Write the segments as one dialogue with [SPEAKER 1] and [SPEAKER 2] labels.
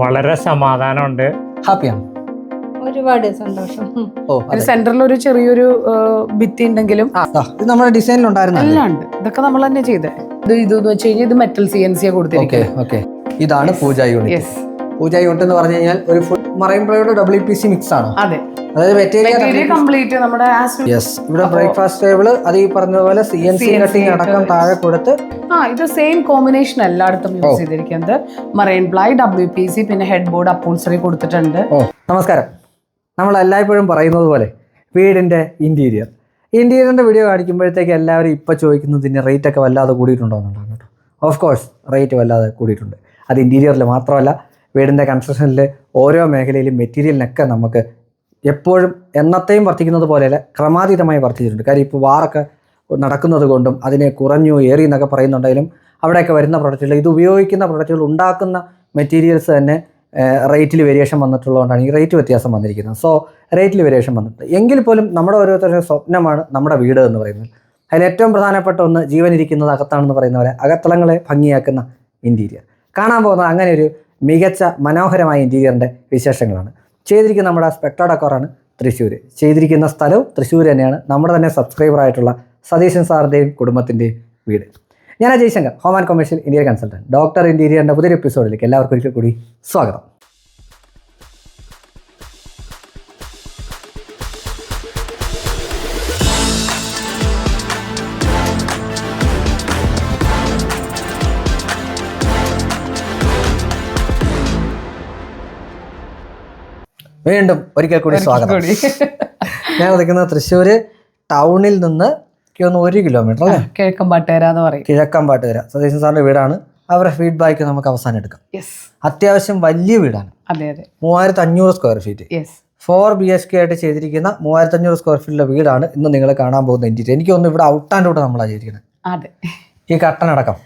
[SPEAKER 1] വളരെ സമാധാനമുണ്ട്.
[SPEAKER 2] ഹാപ്പിയാണ്.
[SPEAKER 3] ഒരുപാട് സന്തോഷം.
[SPEAKER 4] സെന്ററിൽ ഒരു ചെറിയൊരു ഭിത്തി ഉണ്ടെങ്കിലും
[SPEAKER 2] ഇത് നമ്മുടെ ഡിസൈനിൽ ഉണ്ടായിരുന്നു.
[SPEAKER 4] എല്ലാം ഉണ്ട്. ഇതൊക്കെ നമ്മൾ തന്നെ ചെയ്തേ. ഇതെന്ന് വെച്ച് കഴിഞ്ഞാൽ ഇത് മെറ്റൽ CNC കൊടുത്തിരിക്കുന്നത്.
[SPEAKER 2] ഇതാണ് പൂജ യൂണിറ്റ്. പൂജ യൂണിറ്റ് എന്ന് പറഞ്ഞു കഴിഞ്ഞാൽ ഒരു ഫുൾ മറൈൻ പ്ലൈയുടെ WPC മിക്സ് ആണ്.
[SPEAKER 4] അതെ,
[SPEAKER 2] അതായത് മെറ്റീരിയൽ
[SPEAKER 4] കംപ്ലീറ്റ് നമ്മുടെ
[SPEAKER 2] ഇവിടെ ബ്രേക്ക്ഫാസ്റ്റ് ടേബിൾ അത് ഈ പറഞ്ഞതുപോലെ CNC കട്ടിങ് അടക്കം താഴെ കൊടുത്ത്
[SPEAKER 4] ഇത് സെയിം കോമ്പിനേഷൻ എല്ലായിടത്തും യൂസ് ചെയ്തിരിക്കുന്നത്. മറൈൻ പ്ലൈ, WPC, പിന്നെ ഹെഡ് ബോർഡ് അപ്പോൾസറി കൊടുത്തിട്ടുണ്ട്.
[SPEAKER 2] നമസ്കാരം. നമ്മൾ എല്ലായ്പ്പോഴും പറയുന്നത് പോലെ വീടിന്റെ ഇന്റീരിയറിന്റെ വീഡിയോ കാണിക്കുമ്പോഴത്തേക്ക് എല്ലാവരും ഇപ്പൊ ചോദിക്കുന്നതിന് റേറ്റ് ഒക്കെ വല്ലാതെ കൂടിയിട്ടുണ്ടോ എന്നുള്ളതാണ് കേട്ടോ. ഓഫ് കോഴ്സ് റേറ്റ് വല്ലാതെ കൂടിയിട്ടുണ്ട്. അത് ഇന്റീരിയറിൽ മാത്രമല്ല, വീടിന്റെ കൺസ്ട്രക്ഷനിൽ ഓരോ മേഖലയിലും മെറ്റീരിയലിനൊക്കെ നമുക്ക് എപ്പോഴും എന്നത്തെയും വർദ്ധിക്കുന്നത് പോലെയല്ല, ക്രമാതീതമായി വർദ്ധിച്ചിട്ടുണ്ട്. കാര്യം ഇപ്പോൾ വാറൊക്കെ നടക്കുന്നത് കൊണ്ടും അതിനെ കുറഞ്ഞു ഏറി എന്നൊക്കെ പറയുന്നുണ്ടെങ്കിലും അവിടെയൊക്കെ വരുന്ന പ്രൊഡക്റ്റുകൾ, ഇത് ഉപയോഗിക്കുന്ന പ്രൊഡക്റ്റുകൾ ഉണ്ടാക്കുന്ന മെറ്റീരിയൽസ് തന്നെ റേറ്റിൽ വേരിയേഷൻ വന്നിട്ടുള്ളതുകൊണ്ടാണ് ഈ റേറ്റ് വ്യത്യാസം വന്നിരിക്കുന്നത്. സോ റേറ്റിൽ വേരിയേഷൻ വന്നിട്ടുണ്ട്. എങ്കിൽ പോലും നമ്മുടെ ഓരോരുത്തരുടെ സ്വപ്നമാണ് നമ്മുടെ വീട് എന്ന് പറയുന്നത്. അതിൽ ഏറ്റവും പ്രധാനപ്പെട്ട ഒന്ന് ജീവനിരിക്കുന്നത് അകത്താണെന്ന് പറയുന്ന പോലെ അകത്തളങ്ങളെ ഭംഗിയാക്കുന്ന ഇൻറ്റീരിയർ. കാണാൻ പോകുന്ന അങ്ങനെ ഒരു മികച്ച മനോഹരമായ ഇൻറ്റീരിയറിൻ്റെ വിശേഷങ്ങളാണ്. ചെയ്തിരിക്കുന്ന നമ്മുടെ സ്പെക്ട്ര ഡെക്കോറാണ് തൃശ്ശൂർ. ചെയ്തിരിക്കുന്ന സ്ഥലവും തൃശ്ശൂർ തന്നെയാണ്. നമ്മുടെ തന്നെ സബ്സ്ക്രൈബറായിട്ടുള്ള സതീശൻ സാറിൻ്റെയും കുടുംബത്തിൻ്റെയും വീട്. ഞാൻ Jayashankar, home and commercial interior consultant. Doctor ഇന്റീരിയറിൻ്റെ പുതിയൊരു എപ്പിസോഡിലേക്ക് എല്ലാവർക്കും ഒരിക്കൽ കൂടി സ്വാഗതം. വീണ്ടും ഒരിക്കൽ കൂടി സ്വാഗതം. ഞാൻ നിൽക്കുന്നത് തൃശ്ശൂർ ടൗണിൽ നിന്ന് 1 കിലോമീറ്റർ അല്ലേ,
[SPEAKER 4] കിഴക്കമ്പാട്ടുകര എന്ന് പറയും.
[SPEAKER 2] കിഴക്കമ്പാട്ടുകര സതീശൻ സാറിന്റെ വീടാണ്. അവരുടെ ഫീഡ്ബാക്ക് നമുക്ക് അവസാനം എടുക്കാം. അത്യാവശ്യം വലിയ വീടാണ്. 3500 സ്ക്വയർ ഫീറ്റ്, 4 BHK ആയിട്ട് ചെയ്തിരിക്കുന്ന 3500 സ്ക്വയർ ഫീറ്റിലെ വീടാണ് ഇന്ന് നിങ്ങൾ കാണാൻ പോകുന്ന ഇന്റീരിയർ. എനിക്ക് തോന്നുന്നു ഇവിടെ ഔട്ട് ആൻഡ് ഔട്ട് നമ്മളാണ് ചെയ്തിരിക്കുന്നത്.
[SPEAKER 4] അതെ,
[SPEAKER 2] ഈ കട്ടനടക്കം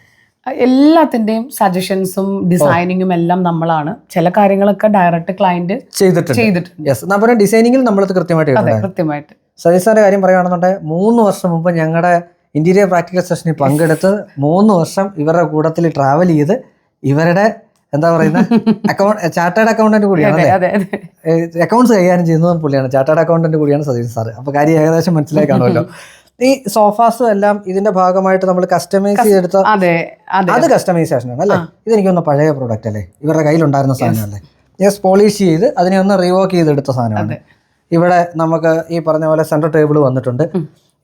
[SPEAKER 4] എല്ലാത്തിന്റെയും സജഷൻസും ഡിസൈനിങ്ങും എല്ലാം നമ്മളാണ്. ചില കാര്യങ്ങളൊക്കെ ഡയറക്റ്റ് ക്ലയന്റ് ചെയ്തിട്ടുണ്ട്.
[SPEAKER 2] ഡിസൈനിങ്ങിൽ നമ്മളത് കൃത്യമായിട്ട് സതീഷ് സാറിന്റെ കാര്യം പറയുകയാണെന്നുണ്ടെങ്കിൽ 3 വർഷം മുമ്പ് ഞങ്ങളുടെ ഇന്റീരിയർ പ്രാക്ടിക്കൽ സെഷനിൽ പങ്കെടുത്ത് 3 വർഷം ഇവരുടെ കൂട്ടത്തിൽ ട്രാവൽ ചെയ്ത് ഇവരുടെ എന്താ പറയുന്ന ചാർട്ടേഡ് അക്കൗണ്ടന്റ് കൂടിയാണ്. അക്കൗണ്ട്സ് കൈകാര്യം ചെയ്യുന്നതും പുള്ളിയാണ്, ചാർട്ടേഡ് അക്കൗണ്ടന്റ് കൂടിയാണ് സതീഷ് സാറ്. അപ്പൊ കാര്യം ഏകദേശം മനസ്സിലായി കാണുമല്ലോ. ഈ സോഫാസും എല്ലാം ഇതിന്റെ ഭാഗമായിട്ട് നമ്മൾ കസ്റ്റമൈസ് ചെയ്തെടുത്ത അത് കസ്റ്റമൈസേഷൻ ആണ് അല്ലേ? ഇതെനിക്കൊന്ന് പഴയ പ്രോഡക്റ്റ് അല്ലേ, ഇവരുടെ കയ്യിലുണ്ടായിരുന്ന സാധനമല്ലേ, പോളിഷ് ചെയ്ത് അതിനെ ഒന്ന് റീവോക്ക് ചെയ്തെടുത്ത സാധനമാണ്. ഇവിടെ നമുക്ക് ഈ പറഞ്ഞ പോലെ സെൻട്രൽ ടേബിൾ വന്നിട്ടുണ്ട്.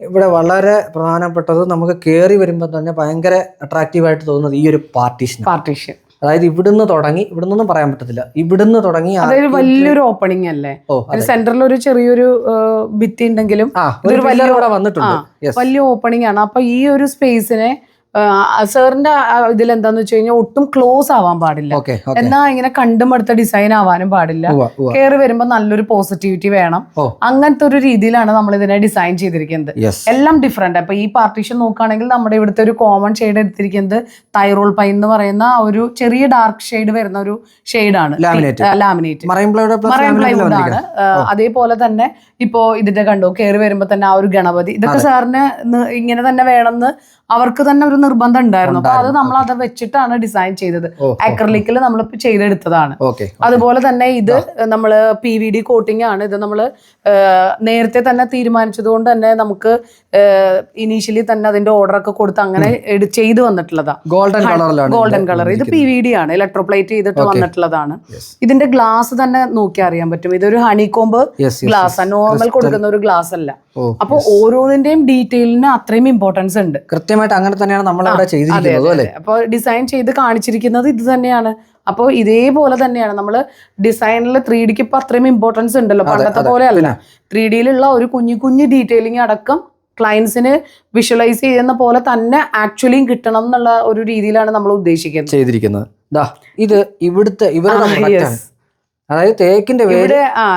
[SPEAKER 2] ഇവിടെ വളരെ പ്രധാനപ്പെട്ടത് നമുക്ക് കയറി വരുമ്പോൾ തന്നെ ഭയങ്കര അട്രാക്റ്റീവായിട്ട് തോന്നുന്നത് ഈ ഒരു പാർട്ടീഷൻ. അതായത് ഇവിടുന്ന് തുടങ്ങി, ഇവിടുന്നൊന്നും പറയാൻ പറ്റത്തില്ല, ഇവിടുന്ന് തുടങ്ങി
[SPEAKER 4] വലിയൊരു ഓപ്പണിംഗ് അല്ലേ. സെന്ററിൽ ഒരു ചെറിയൊരു ഭിത്തി ഉണ്ടെങ്കിലും വലിയ ഓപ്പണിംഗ് ആണ്. അപ്പൊ ഈ ഒരു സ്പേസിനെ സാറിന്റെ ഇതിലെന്താന്ന് വെച്ച് കഴിഞ്ഞാൽ ഒട്ടും ക്ലോസ് ആവാൻ പാടില്ല, എന്നാ ഇങ്ങനെ കണ്ടുമടുത്ത ഡിസൈൻ ആവാനും പാടില്ല. കയറി വരുമ്പോ നല്ലൊരു പോസിറ്റിവിറ്റി വേണം. അങ്ങനത്തെ ഒരു രീതിയിലാണ് നമ്മൾ ഇതിനെ ഡിസൈൻ ചെയ്തിരിക്കുന്നത്. എല്ലാം ഡിഫറെന്റ്. അപ്പൊ ഈ പാർട്ടീഷൻ നോക്കുകയാണെങ്കിൽ നമ്മുടെ ഇവിടുത്തെ ഒരു കോമൺ ഷെയ്ഡ് എടുത്തിരിക്കുന്നത് തൈറോൾ പൈൻ എന്ന് പറയുന്ന ഒരു ചെറിയ ഡാർക്ക് ഷെയ്ഡ് വരുന്ന ഒരു ഷെയ്ഡാണ്, ലാമിനേറ്റ് മറൈൻ പ്ലൈവുഡ് ആണ്. അതേപോലെ തന്നെ ഇപ്പോ ഇതിന്റെ കണ്ടോ കയറി വരുമ്പോ തന്നെ ആ ഒരു ഗണപതി, ഇതൊക്കെ സാറിന് ഇങ്ങനെ തന്നെ വേണമെന്ന് അവർക്ക് തന്നെ ഒരു നിർബന്ധം ഉണ്ടായിരുന്നു. അപ്പൊ അത് നമ്മൾ അത് വെച്ചിട്ടാണ് ഡിസൈൻ ചെയ്തത്. അക്രലിക്കിൽ നമ്മൾ ചെയ്തെടുത്തതാണ്. അതുപോലെ തന്നെ ഇത് നമ്മള് PVD കോട്ടിംഗ് ആണ്. ഇത് നമ്മള് നേരത്തെ തന്നെ തീരുമാനിച്ചത് കൊണ്ട് തന്നെ നമുക്ക് ഇനീഷ്യലി തന്നെ അതിന്റെ ഓർഡർ ഒക്കെ കൊടുത്ത് അങ്ങനെ ചെയ്തു വന്നിട്ടുള്ളതാ. Golden colour. ഇത് PVD ആണ്, ഇലക്ട്രോപ്ലേറ്റ് ചെയ്തിട്ട് വന്നിട്ടുള്ളതാണ്. ഇതിന്റെ ഗ്ലാസ് തന്നെ നോക്കി അറിയാൻ പറ്റും. ഇതൊരു ഹണികോംബ് ഗ്ലാസ്, നോർമൽ കൊടുക്കുന്ന ഒരു ഗ്ലാസ് അല്ല. അപ്പൊ ഓരോന്നിന്റെയും ഡീറ്റെയിലിന് അത്രയും ഇമ്പോർട്ടൻസ് ഉണ്ട്.
[SPEAKER 2] കൃത്യമായിട്ട് അങ്ങനെ തന്നെയാണ് നമ്മൾ അവിടെ ചെയ്തിരിക്കുന്നത്.
[SPEAKER 4] അപ്പൊ ഡിസൈൻ ചെയ്ത് കാണിച്ചിരിക്കുന്നത് ഇത് തന്നെയാണ്. അപ്പോൾ ഇതേപോലെ തന്നെയാണ് നമ്മൾ ഡിസൈനിൽ 3Dക്ക് ഇപ്പൊ അത്രയും ഇമ്പോർട്ടൻസ് ഉണ്ടല്ലോ, പണ്ടത്തെ പോലെ അല്ല. 3Dയിലുള്ള ഒരു കുഞ്ഞു ഡീറ്റെയിലിംഗ് അടക്കം ക്ലയൻസിന് വിഷ്വലൈസ് ചെയ്യുന്ന പോലെ തന്നെ ആക്ച്വലിയും കിട്ടണം എന്നുള്ള ഒരു രീതിയിലാണ് നമ്മൾ ഉദ്ദേശിക്കുന്നത്
[SPEAKER 2] ചെയ്തിരിക്കുന്നത്. ഇത് ഇവിടുത്തെ ഇവരുടെ അതായത് തേക്കിന്റെ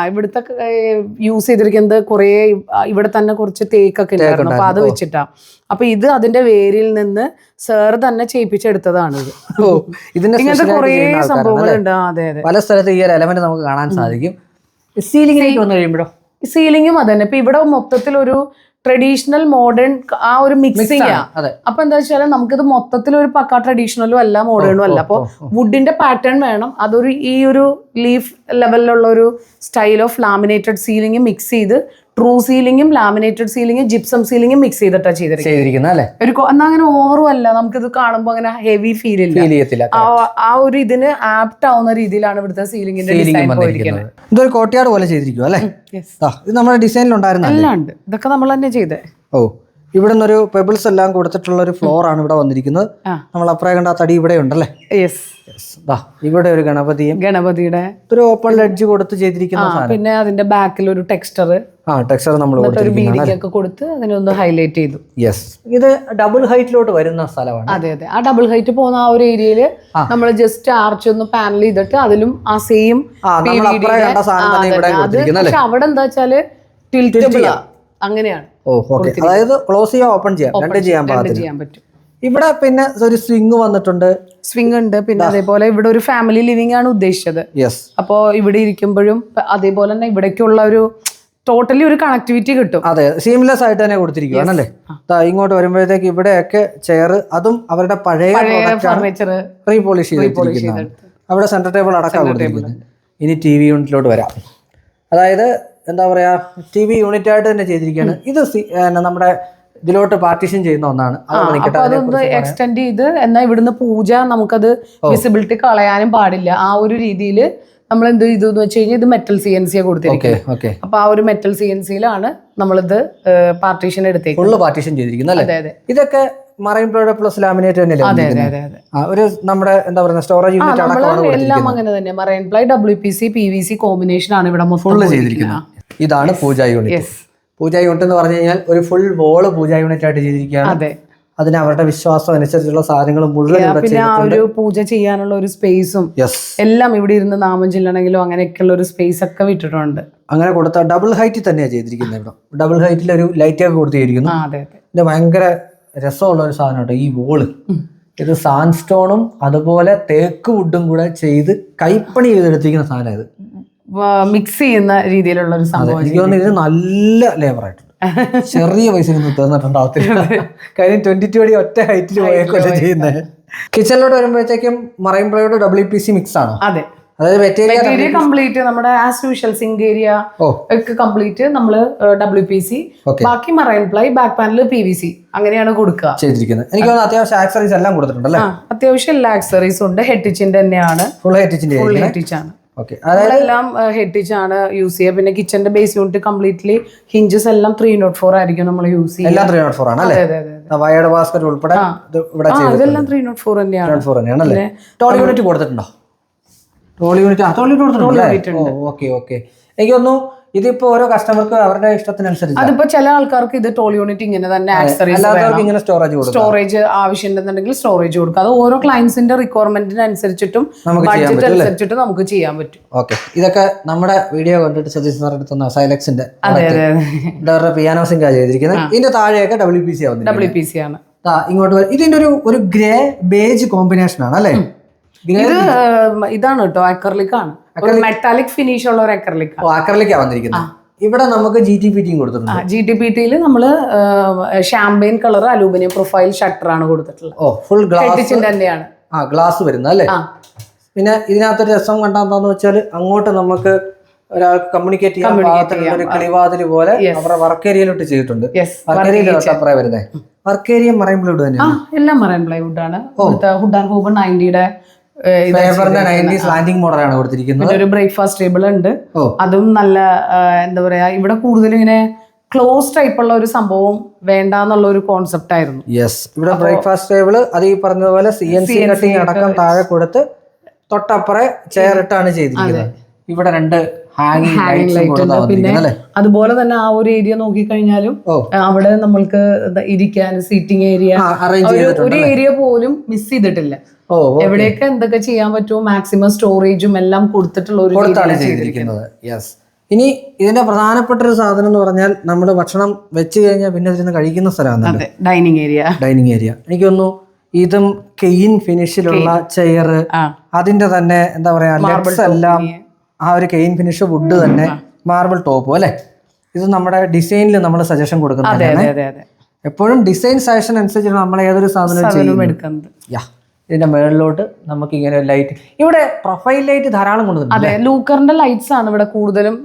[SPEAKER 4] ഇവിടുത്തെ യൂസ് ചെയ്തിരിക്കുന്നത് കുറെ ഇവിടെ തന്നെ കുറച്ച് തേക്കൊക്കെ ഉണ്ടായിരുന്നു. അപ്പൊ അത് വെച്ചിട്ടാ. അപ്പൊ ഇത് അതിന്റെ വേരിൽ നിന്ന് സാർ തന്നെ ചെയ്യിപ്പിച്ചെടുത്തതാണ്. ഇങ്ങനത്തെ കുറെ സംഭവങ്ങളുണ്ട്. അതെ അതെ,
[SPEAKER 2] പല സ്ഥലത്ത് ഈ ഒരു എലമെന്റ് നമുക്ക് കാണാൻ സാധിക്കും. സീലിംഗിലേക്ക് വന്നു കഴിയുമ്പോഴോ
[SPEAKER 4] സീലിംഗും അത് തന്നെ. ഇപ്പൊ ഇവിടെ മൊത്തത്തിൽ ഒരു ട്രഡീഷണൽ മോഡേൺ ആ ഒരു മിക്സിംഗ്
[SPEAKER 2] അതെ.
[SPEAKER 4] അപ്പൊ എന്താ വെച്ചാൽ നമുക്കിത് മൊത്തത്തിൽ ഒരു പക്ക ട്രഡീഷണലും അല്ല മോഡേണും അല്ല. അപ്പൊ വുഡിന്റെ പാറ്റേൺ വേണം. അതൊരു ഈ ഒരു ലീഫ് ലെവലിലുള്ള ഒരു style of laminated ceiling mix ചെയ്ത് ട്രൂ സീലിംഗും ലാമിനേറ്റഡ് സീലിംഗും ജിപ്സം സീലിംഗും മിക്സ് ചെയ്തിട്ടാണ് ചെയ്തിരിക്കുന്നത് അല്ലേ. എന്നാ അങ്ങനെ ഓവറും അല്ല, നമുക്കിത് കാണുമ്പോൾ അങ്ങനെ ഹെവി ഫീൽ ഇല്ല. ആ ഒരു ഇതിന് ആപ്റ്റ് ആവുന്ന രീതിയിലാണ് ഇവിടുത്തെ സീലിംഗിന്റെ ഡിസൈൻ പോയിരിക്കുന്നത്.
[SPEAKER 2] ഇതൊരു കോട്ടയാട് പോലെ ചെയ്തിരിക്കും അല്ലേ. ഇത് നമ്മുടെ ഡിസൈനിൽ ഉണ്ടായിരുന്നു.
[SPEAKER 4] എല്ലാം ഉണ്ട്, ഇതൊക്കെ നമ്മൾ തന്നെ ചെയ്തേ.
[SPEAKER 2] ഓ, ഇവിടെ നിന്നൊരു പെബിൾസ് എല്ലാം കൊടുത്തിട്ടുള്ള ഒരു ഫ്ലോർ ആണ് ഇവിടെ വന്നിരിക്കുന്നത്. നമ്മൾ അപ്പുറം കണ്ട തടി ഇവിടെ ഉണ്ടല്ലേ. ഇവിടെ ഒരു ഗണപതിയുടെ ഒരു ഓപ്പൺ ലെഡ്ജ് കൊടുത്ത് ചെയ്തിരിക്കുന്ന സാധനം.
[SPEAKER 4] പിന്നെ അതിന്റെ ബാക്കിൽ ഒരു ടെക്സ്ചർ
[SPEAKER 2] നമ്മൾ
[SPEAKER 4] കൊടുത്ത് അതിനൊന്ന് ഹൈലൈറ്റ് ചെയ്തു.
[SPEAKER 2] യെസ്, ഇത് ഡബിൾ ഹൈറ്റിലോട്ട് വരുന്ന സ്ഥലമാണ്.
[SPEAKER 4] അതെ അതെ, ആ ഡബിൾ ഹൈറ്റ് പോകുന്ന ആ ഒരു ഏരിയയില് നമ്മൾ ജസ്റ്റ് ആർച്ച് ഒന്ന് പാനൽ ചെയ്തിട്ട് അതിലും ആ സെയിം പക്ഷെ അവിടെ എന്താ വെച്ചാല് ടിൽറ്റബിൾ അങ്ങനെയാണ്.
[SPEAKER 2] അതായത് ക്ലോസ് ചെയ്യാൻ ഓപ്പൺ ചെയ്യാം, രണ്ടും ചെയ്യാൻ പറ്റും. ഇവിടെ പിന്നെ ഒരു സ്വിംഗ് വന്നിട്ടുണ്ട്.
[SPEAKER 4] സ്വിംഗ് ഉണ്ട്. പിന്നെ അതേപോലെ ഇവിടെ ഒരു ഫാമിലി ലിവിംഗ് ആണ് ഉദ്ദേശിച്ചത്. അപ്പോ ഇവിടെ ഇരിക്കുമ്പോഴും അതേപോലെ തന്നെ ഇവിടേക്കുള്ള ഒരു ടോട്ടലി ഒരു കണക്ടിവിറ്റി കിട്ടും.
[SPEAKER 2] അതെ, സീംലെസ് ആയിട്ട് തന്നെ കൊടുത്തിരിക്കുകയാണല്ലേ. ഇങ്ങോട്ട് വരുമ്പോഴത്തേക്ക് ഇവിടെയൊക്കെ ചെയർ, അതും അവരുടെ പഴയ
[SPEAKER 4] ഫർണിച്ചർ
[SPEAKER 2] റീപോളിഷ് ചെയ്തിരിക്കുന്നത്. അവിടെ സെന്റർ ടേബിൾ അടക്കം കൊടുത്തിരിക്കുന്നത്. ഇനി TV യൂണിറ്റിലോട്ട് വരാം. അതായത് എന്താ പറയാ, TV യൂണിറ്റ് ആയിട്ട് തന്നെ ചെയ്തിരിക്കുകയാണ്. ഇത് നമ്മുടെ ഇതിലോട്ട് പാർട്ടീഷൻ ചെയ്യുന്ന ഒന്നാണ്.
[SPEAKER 4] അതൊന്ന് എക്സ്റ്റെൻഡ് ചെയ്ത് എന്നാൽ ഇവിടുന്ന് പൂജ നമുക്കത് വിസിബിലിറ്റി കളയാനും പാടില്ല. ആ ഒരു രീതിയിൽ നമ്മൾ എന്ത് ചെയ്തു എന്ന് വെച്ച് കഴിഞ്ഞാൽ ഇത് മെറ്റൽ CNC കൊടുത്തിരിക്കുന്നത്. അപ്പൊ ആ ഒരു മെറ്റൽ CNCയിലാണ് നമ്മളിത് പാർട്ടീഷൻ എടുത്തേക്കുന്നത്.
[SPEAKER 2] ഫുള്ള് പാർട്ടീഷൻ ചെയ്തിരിക്കുന്നത്. അതെ അതെ. ഇതൊക്കെ മറൈൻ പ്ലൈവുഡ് പ്ലസ് ലാമിനേറ്റ് തന്നെയല്ലേ. ഒരു നമ്മുടെ എന്താ പറയുക സ്റ്റോറേജ് യൂണിറ്റ് അടക്കമാണ്
[SPEAKER 4] എല്ലാം അങ്ങനെ തന്നെ. Marine ply WPC PVC combination ആണ് ഇവിടെ
[SPEAKER 2] ഫുള്ള് ചെയ്തിരിക്കുന്നത്. ഇതാണ് പൂജ യൂണിറ്റ്. പൂജ യൂണിറ്റ് എന്ന് പറഞ്ഞു കഴിഞ്ഞാൽ ഒരു ഫുൾ വോള് പൂജ യൂണിറ്റ് ആയിട്ട് ചെയ്തിരിക്കുകയാണ്. അതിന് അവരുടെ വിശ്വാസം അനുസരിച്ചുള്ള സാധനങ്ങൾ മുഴുവൻ.
[SPEAKER 4] പിന്നെ ആ ഒരു പൂജ ചെയ്യാനുള്ള ഒരു സ്പേസും എല്ലാം ഇവിടെ ഇരുന്ന് നാമം ചെല്ലണമെങ്കിലോ അങ്ങനെയൊക്കെയുള്ള ഒരു സ്പേസ് ഒക്കെ വിട്ടിട്ടുണ്ട്.
[SPEAKER 2] അങ്ങനെ കൊടുത്ത ഡബിൾ ഹൈറ്റിൽ തന്നെയാണ് ചെയ്തിരിക്കുന്നത്. ഇവിടെ ഡബിൾ ഹൈറ്റിൽ ഒരു ലൈറ്റ് ഒക്കെ കൊടുത്തിരിക്കുന്നു. ഇത് ഭയങ്കര രസമുള്ള ഒരു സാധനം കേട്ടോ ഈ വോള്. ഇത് സാൻഡ് സ്റ്റോണും അതുപോലെ തേക്ക് വുഡും കൂടെ ചെയ്ത് കൈപ്പണി ചെയ്തെടുത്തിരിക്കുന്ന സാധനം. ഇത്
[SPEAKER 4] മിക്സ് ചെയ്യുന്ന രീതിയിലുള്ള ഒരു സംഭവം.
[SPEAKER 2] എനിക്ക് തോന്നുന്നു ഇത് നല്ല ലേബർ ആയിട്ടുണ്ട്. ചെറിയ പൈസ തീർന്നിട്ടുണ്ടാവത്തില്ല. കാര്യം 22 അടി ഒറ്റ ഹൈറ്റിൽ പോയേക്കല്ല ചെയ്യുന്നത്. കിച്ചണിലോട്ട് വരുമ്പോഴത്തേക്കും മറൈൻ പ്ലൈവുഡ് WPC മിക്സ് ആണോ?
[SPEAKER 4] അതെ.
[SPEAKER 2] അതായത് മെറ്റീരിയൽ
[SPEAKER 4] കംപ്ലീറ്റ് നമ്മുടെ ആസ് യൂഷ്വൽ സിങ്ക് ഏരിയ ഒക്കെ കംപ്ലീറ്റ് നമ്മള് WPC, ബാക്കി marine ply, back panel PVC അങ്ങനെയാണ് കൊടുക്കുക
[SPEAKER 2] ചെയ്തിരിക്കുന്നത്. എനിക്ക് തോന്നുന്നു അത്യാവശ്യം ആക്സറീസ് എല്ലാം കൊടുത്തിട്ടുണ്ടല്ലേ.
[SPEAKER 4] അത്യാവശ്യം എല്ലാ ആക്സറീസും ഉണ്ട്. ഹെഡിച്ചിന്റെ തന്നെയാണ്.
[SPEAKER 2] ഫുൾ ഹെഡിച്ചിന്റെ
[SPEAKER 4] ആണ്. അതെല്ലാം ഹെഡിച്ച് ആണ് യൂസ് ചെയ്യുക. പിന്നെ കിച്ചന്റെ ബേസ് യൂണിറ്റ് കംപ്ലീറ്റ്ലി ഹിഞ്ചസ് എല്ലാം 304 ആയിരിക്കും നമ്മൾ യൂസ് ചെയ്യുക.
[SPEAKER 2] എല്ലാം 304 ആണ് അല്ലേ. വയർഡ് ബാസ്ക്കറ്റ് ഉൾപ്പെടെ
[SPEAKER 4] ഇതെല്ലാം 304 തന്നെയാണ്.
[SPEAKER 2] ടോൾ യൂണിറ്റ് കൊടുത്തിട്ടുണ്ടോ? Tall unit. ഓക്കെ. എനിക്ക് തോന്നുന്നു ഇതിപ്പോ ഓരോ കസ്റ്റമർക്ക് അവരുടെ ഇഷ്ടത്തിനനുസരിച്ച്.
[SPEAKER 4] അതിപ്പോ ചില ആൾക്കാർക്ക് ഇത് ടോൾ യൂണിറ്റ് ഇങ്ങനെ തന്നെ സ്റ്റോറേജ് ആവശ്യമുണ്ടെന്നുണ്ടെങ്കിൽ സ്റ്റോറേജ് കൊടുക്കുക. അത് ഓരോ ക്ലയൻസിന്റെ റിക്വയർമെന്റിന് അനുസരിച്ചിട്ടും ബഡ്ജറ്റ് അനുസരിച്ചിട്ടും നമുക്ക് ചെയ്യാൻ പറ്റും.
[SPEAKER 2] ഓക്കെ, ഇതൊക്കെ നമ്മുടെ വീഡിയോ കണ്ടിട്ട് സജീഷ് സാർ എടുത്തുന്ന സൈലക്സിന്റെ പിയാനോ സിംഗ് ചെയ്തിരിക്കുന്നത്. ഇതിന്റെ താഴെയൊക്കെ WPC
[SPEAKER 4] ആണ്.
[SPEAKER 2] ഇങ്ങോട്ട് ഇതിന്റെ ഒരു ഗ്രേ ബേജ് കോമ്പിനേഷൻ ആണ് അല്ലേ.
[SPEAKER 4] ഇത് ഇതാണ് കേട്ടോ, അക്രലിക് ആണ്. മെറ്റാലിക് ഫിനിഷ് ഉള്ള ഒരു
[SPEAKER 2] അക്രലിക്കാ വന്നിരിക്കുന്നത്. ഇവിടെ നമുക്ക് GTPT കൊടുത്തിട്ടുണ്ട്.
[SPEAKER 4] GTPTയിൽ നമ്മള് champagne colour aluminium profile shutter ആണ് കൊടുത്തിട്ടുള്ളത്.
[SPEAKER 2] ഫുൾ ഗ്ലാസ്
[SPEAKER 4] തന്നെയാണ്.
[SPEAKER 2] ഗ്ലാസ് വരുന്നത് അല്ലേ. പിന്നെ ഇതിനകത്തൊരു രസം കണ്ടെന്താന്ന് വെച്ചാൽ അങ്ങോട്ട് നമുക്ക് ഒരാൾക്ക് കമ്മ്യൂണിക്കേറ്റ് ചെയ്യാൻ ഒരു കിളിവാതിൽ പോലെ അവരുടെ വർക്ക് ഏരിയയിലോട്ട് ചെയ്തിട്ടുണ്ട്. വർക്ക് ഏരിയ വരുന്നത് വർക്ക് ഏരിയ മറൈൻ പ്ലൈവുഡ് തന്നെയാണ്.
[SPEAKER 4] എല്ലാം മറൈൻ പ്ലൈവുഡ് ആണ്. ഹുഡ് ആൻഡ് ഹൂബ് 90യുടെ
[SPEAKER 2] മോഡലാണ് കൊടുത്തിരിക്കുന്നത്.
[SPEAKER 4] ഒരു ബ്രേക്ക്ഫാസ്റ്റ് ടേബിൾ ഉണ്ട്. അതും നല്ല എന്താ പറയാ, ഇവിടെ കൂടുതൽ ഇങ്ങനെ ക്ലോസ് ടൈപ്പ് ഉള്ള ഒരു സംഭവം വേണ്ടെന്നുള്ള ഒരു കോൺസെപ്റ്റ് ആയിരുന്നു.
[SPEAKER 2] ഇവിടെ ബ്രേക്ക്ഫാസ്റ്റ് ടേബിൾ അത് ഈ പറഞ്ഞതുപോലെ CNC കട്ടിങ് അടക്കം താഴെ കൊടുത്ത് തൊട്ടപ്പുറേ ചെയർ ഇട്ടാണ് ചെയ്തിരിക്കുന്നത്. ഇവിടെ 2 ഹാങ്ങിങ് ലൈറ്റ് ഉണ്ട്. പിന്നെ
[SPEAKER 4] അതുപോലെ തന്നെ ആ ഒരു ഏരിയ നോക്കിക്കഴിഞ്ഞാലും അവിടെ നമ്മൾക്ക് ഇരിക്കാൻ സീറ്റിംഗ് ഏരിയ ഒരു ഏരിയ പോലും മിസ് ചെയ്തിട്ടില്ല. എവിടെയൊക്കെ എന്തൊക്കെ ചെയ്യാൻ പറ്റുമോ മാക്സിമം സ്റ്റോറേജും എല്ലാം കൊടുത്തിട്ടുള്ള ഒരു
[SPEAKER 2] ചെയ്തിരിക്കുന്നത്. ഇനി ഇതിന്റെ പ്രധാനപ്പെട്ട ഒരു സാധനം എന്ന് പറഞ്ഞാൽ നമ്മൾ ഭക്ഷണം വെച്ച് കഴിഞ്ഞാൽ പിന്നെ ഇതിന് കഴിക്കുന്ന സ്ഥലമാണ്
[SPEAKER 4] ഡൈനിങ്
[SPEAKER 2] ഏരിയ. എനിക്ക് തോന്നുന്നു ഇതും കെയിൻ ഫിനിഷിലുള്ള ചെയർ, അതിന്റെ തന്നെ എന്താ പറയാ ലെഗ്സ് എല്ലാം ആ ഒരു കെയിൻ ഫിനിഷ് വുഡ് തന്നെ, മാർബിൾ ടോപ്പും അല്ലെ. ഇത് നമ്മുടെ ഡിസൈനിൽ നമ്മൾ സജഷൻ കൊടുക്കുന്നത്. എപ്പോഴും ഡിസൈൻ സജഷൻ അനുസരിച്ച് നമ്മൾ ഏതൊരു സാധനം
[SPEAKER 4] എടുക്കുന്നത്.
[SPEAKER 2] ഇതിന്റെ മേളിലോട്ട് നമുക്ക് ഇങ്ങനെ ലൈറ്റ്, ഇവിടെ പ്രൊഫൈൽ ലൈറ്റ് ധാരാളം കൊണ്ടുവരുന്നു.
[SPEAKER 4] അതെ, ലൂക്കറിന്റെ ലൈറ്റ്സ് ആണ് ഇവിടെ കൂടുതലും